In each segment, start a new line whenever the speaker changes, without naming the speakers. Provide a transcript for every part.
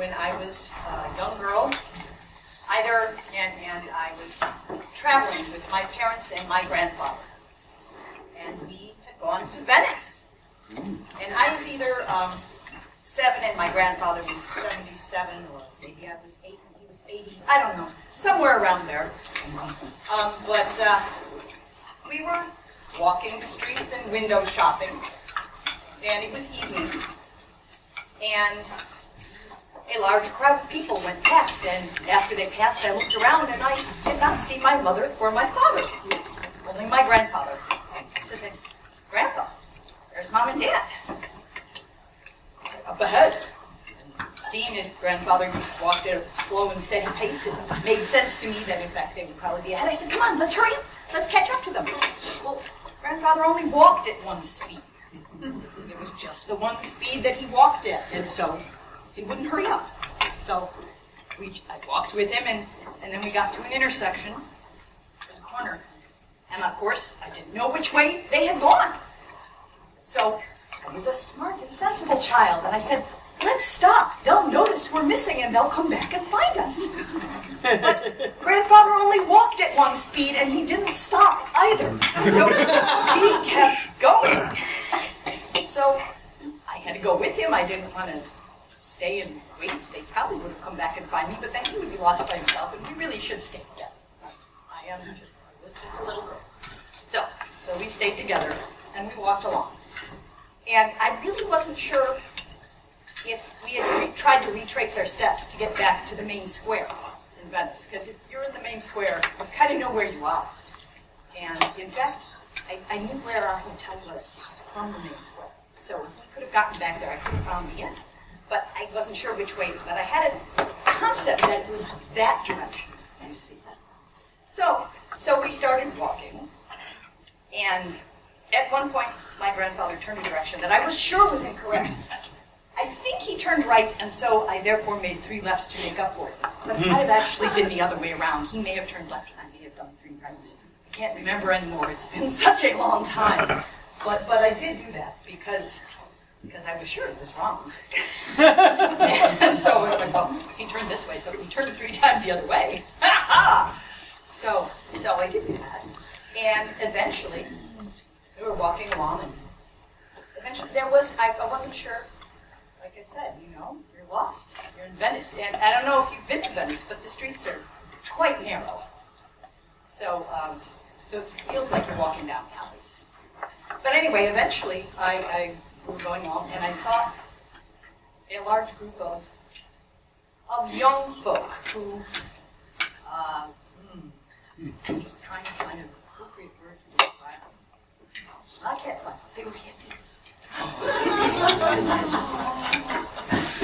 when I was a young girl, and I was traveling with my parents and my grandfather. And we had gone to Venice. And I was either 7 and my grandfather was 77, or maybe I was 8 and he was 80. I don't know, somewhere around there. But we were walking the streets and window shopping, and it was evening. And a large crowd of people went past, and after they passed, I looked around and I did not see my mother or my father, only my grandfather. I said, "Grandpa, there's Mom and Dad." I said, "Up ahead." Seeing his grandfather walked at a slow and steady pace, it made sense to me that in fact they would probably be ahead. I said, "Come on, let's hurry up, let's catch up to them." Well, grandfather only walked at one speed. It was just the one speed that he walked at, and so he wouldn't hurry up. So I walked with him, and then we got to an intersection. There was a corner. And of course, I didn't know which way they had gone. So I was a smart and sensible child, and I said, "Let's stop. They'll notice we're missing, and they'll come back and find us." But grandfather only walked at one speed, and he didn't stop either. So he kept going. So I had to go with him. I didn't want to stay and wait. They probably would have come back and find me, but then he would be lost by himself, and we really should stay together. I was just a little girl. So we stayed together, and we walked along. And I really wasn't sure if we had tried to retrace our steps to get back to the main square in Venice, because if you're in the main square, you kind of know where you are. And in fact, I knew where our hotel was from the main square. So if we could have gotten back there, I could have found the inn. But I wasn't sure which way, but I had a concept that it was that direction. You see that? So we started walking, and at one point, my grandfather turned a direction that I was sure was incorrect. I think he turned right, and so I therefore made 3 lefts to make up for it. But it might have actually been the other way around. He may have turned left, and I may have done 3 rights. I can't remember anymore. It's been such a long time. But I did do that because I was sure it was wrong. And so I was like, well, he turned this way, so he turned 3 times the other way. So I did that. And eventually, we were walking along, and eventually I wasn't sure. Like I said, you're lost. You're in Venice. And I don't know if you've been to Venice, but the streets are quite narrow. So it feels like you're walking down alleys. But anyway, eventually I was going along, and I saw a large group of young folk who, I'm just trying to find an appropriate word to describe them. I can't find it. They were hippies. This was fun.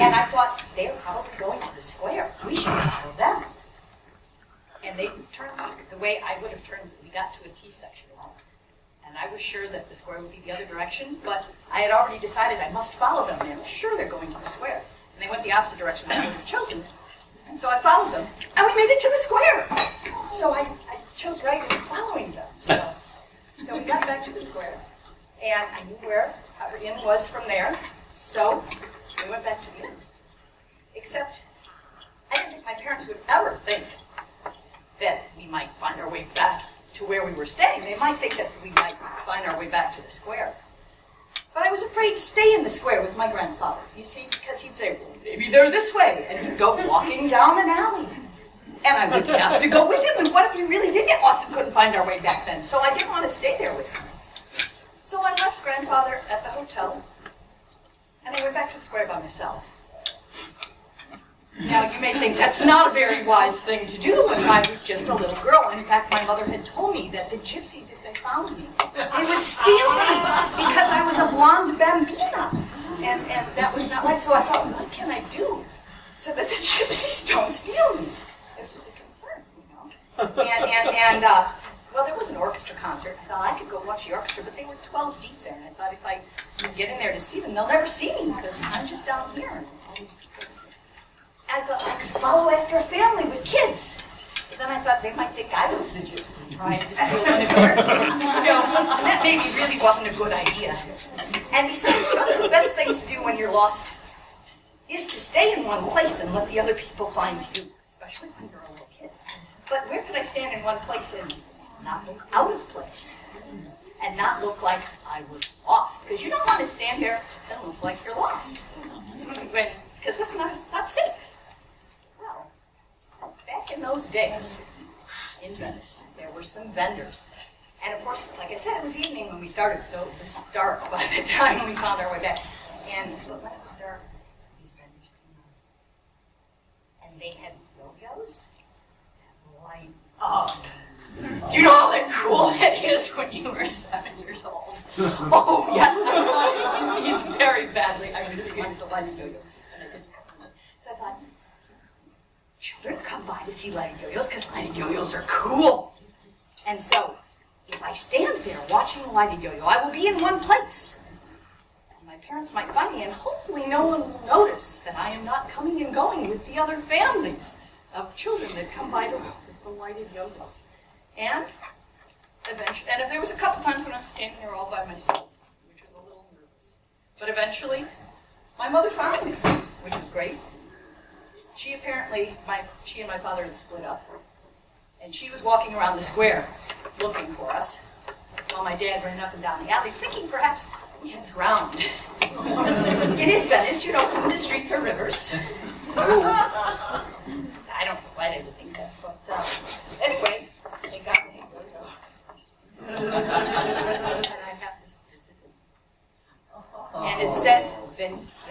And I thought, they're probably going to the square. We should follow them. And they turned the way I would have turned. We got to a T-section. And I was sure that the square would be the other direction, but I had already decided I must follow them. I was sure they're going to the square. And they went the opposite direction that I would have chosen. And so I followed them, and we made it to the square. So I chose right in following them. So we got back to the square, and I knew where our inn was from there. So we went back to the inn. Except I didn't think my parents would ever think that we might find our way back to where we were staying. They might think that we might find our way back to the square. But I was afraid to stay in the square with my grandfather, you see, because he'd say, well, maybe they're this way, and he'd go walking down an alley. And I would have to go with him, and what if we really did get lost and couldn't find our way back then? So I didn't want to stay there with him. So I left grandfather at the hotel, and I went back to the square by myself. Now, you may think that's not a very wise thing to do when I was just a little girl. In fact, my mother had told me that the gypsies, if they found me, they would steal me because I was a blonde bambina. And that was not right. So I thought, what can I do so that the gypsies don't steal me? This was a concern, Well, there was an orchestra concert. I thought I could go watch the orchestra, but they were 12 deep there. And I thought if I could get in there to see them, they'll never see me because I'm just down here. And all these people. I thought I could follow after a family with kids. But then I thought they might think I was the gypsy trying to steal one of their kids. And that maybe really wasn't a good idea. And besides, one of the best things to do when you're lost is to stay in one place and let the other people find you, especially when you're a little kid. But where could I stand in one place and not look out of place? And not look like I was lost? Because you don't want to stand there and look like you're lost. Because that's not safe. Well, back in those days, in Venice, there were some vendors. And of course, like I said, it was evening when we started, so it was dark by the time we found our way back. But when it was dark, these vendors came out. And they had yo-yos that light up. Do you know how cool that is when you were 7 years old? Oh, yes, I wanted these very badly. I really wanted to light a yo-yo. So I thought, children come by to see lighted yo-yos because lighted yo-yos are cool. And so, if I stand there watching a lighted yo-yo, I will be in one place. And my parents might find me, and hopefully no one will notice that I am not coming and going with the other families of children that come by to look at the lighted yo-yos. And eventually, and if there was a couple times when I was standing there all by myself, which was a little nervous. But eventually, my mother found me, which was great. She and my father had split up. And she was walking around the square looking for us, while my dad ran up and down the alleys, thinking perhaps we had drowned. It is Venice, you know, some of the streets are rivers. I don't know why they would think that, but anyway, they got me. And I have this is it. And it says Venice.